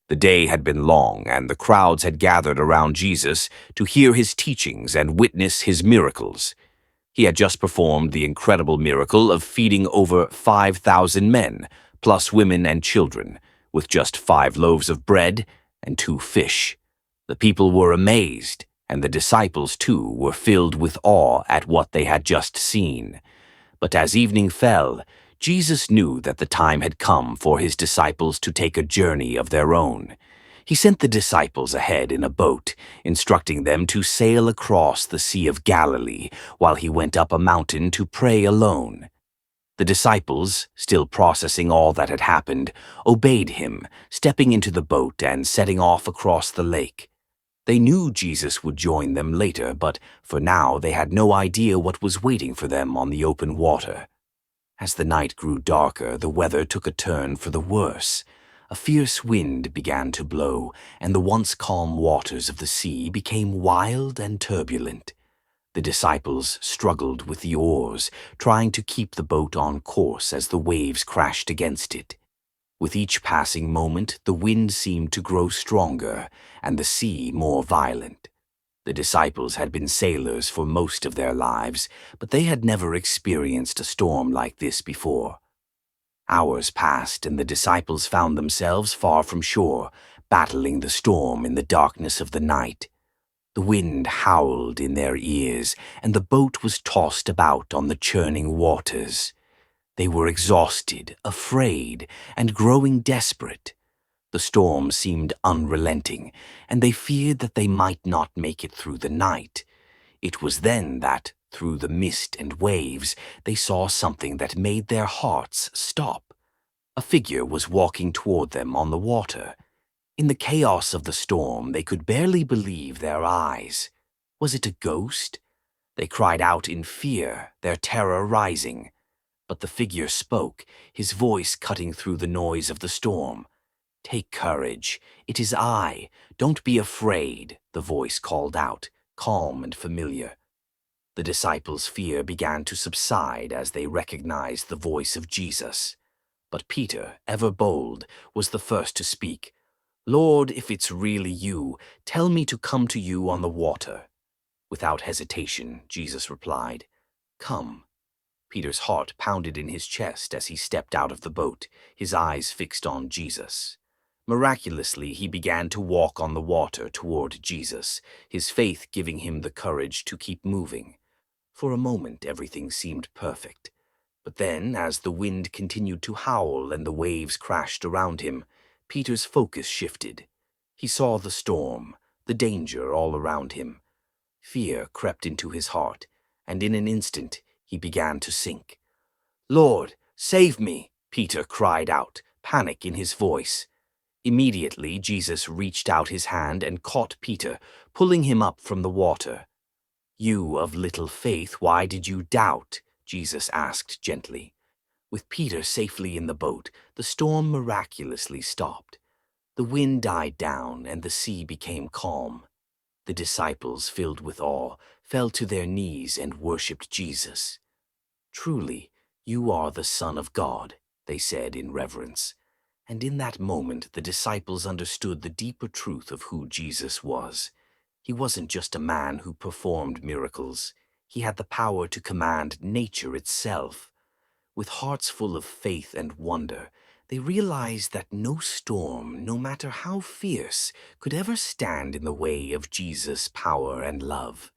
The day had been long, and the crowds had gathered around Jesus to hear his teachings and witness his miracles. He had just performed the incredible miracle of feeding over 5,000 men, plus women and children, with just 5 loaves of bread and 2 fish. The people were amazed, and the disciples, too, were filled with awe at what they had just seen. But as evening fell, Jesus knew that the time had come for his disciples to take a journey of their own. He sent the disciples ahead in a boat, instructing them to sail across the Sea of Galilee while he went up a mountain to pray alone. The disciples, still processing all that had happened, obeyed him, stepping into the boat and setting off across the lake. They knew Jesus would join them later, but for now they had no idea what was waiting for them on the open water. As the night grew darker, the weather took a turn for the worse. A fierce wind began to blow, and the once calm waters of the sea became wild and turbulent. The disciples struggled with the oars, trying to keep the boat on course as the waves crashed against it. With each passing moment, the wind seemed to grow stronger, and the sea more violent. The disciples had been sailors for most of their lives, but they had never experienced a storm like this before. Hours passed, and the disciples found themselves far from shore, battling the storm in the darkness of the night. The wind howled in their ears, and the boat was tossed about on the churning waters. They were exhausted, afraid, and growing desperate. The storm seemed unrelenting, and they feared that they might not make it through the night. It was then that, through the mist and waves, they saw something that made their hearts stop. A figure was walking toward them on the water. In the chaos of the storm, they could barely believe their eyes. Was it a ghost? They cried out in fear, their terror rising. But the figure spoke, his voice cutting through the noise of the storm. "Take courage. It is I. Don't be afraid," the voice called out, calm and familiar. The disciples' fear began to subside as they recognized the voice of Jesus. But Peter, ever bold, was the first to speak. "Lord, if it's really you, tell me to come to you on the water." Without hesitation, Jesus replied, "Come." Peter's heart pounded in his chest as he stepped out of the boat, his eyes fixed on Jesus. Miraculously, he began to walk on the water toward Jesus, his faith giving him the courage to keep moving. For a moment, everything seemed perfect. But then, as the wind continued to howl and the waves crashed around him, Peter's focus shifted. He saw the storm, the danger all around him. Fear crept into his heart, and in an instant, he began to sink. "Lord, save me!" Peter cried out, panic in his voice. Immediately, Jesus reached out his hand and caught Peter, pulling him up from the water. "You of little faith, why did you doubt?" Jesus asked gently. With Peter safely in the boat, the storm miraculously stopped. The wind died down and the sea became calm. The disciples, filled with awe, fell to their knees and worshipped Jesus. "Truly, you are the Son of God," they said in reverence. And in that moment, the disciples understood the deeper truth of who Jesus was. He wasn't just a man who performed miracles. He had the power to command nature itself. With hearts full of faith and wonder, they realized that no storm, no matter how fierce, could ever stand in the way of Jesus' power and love.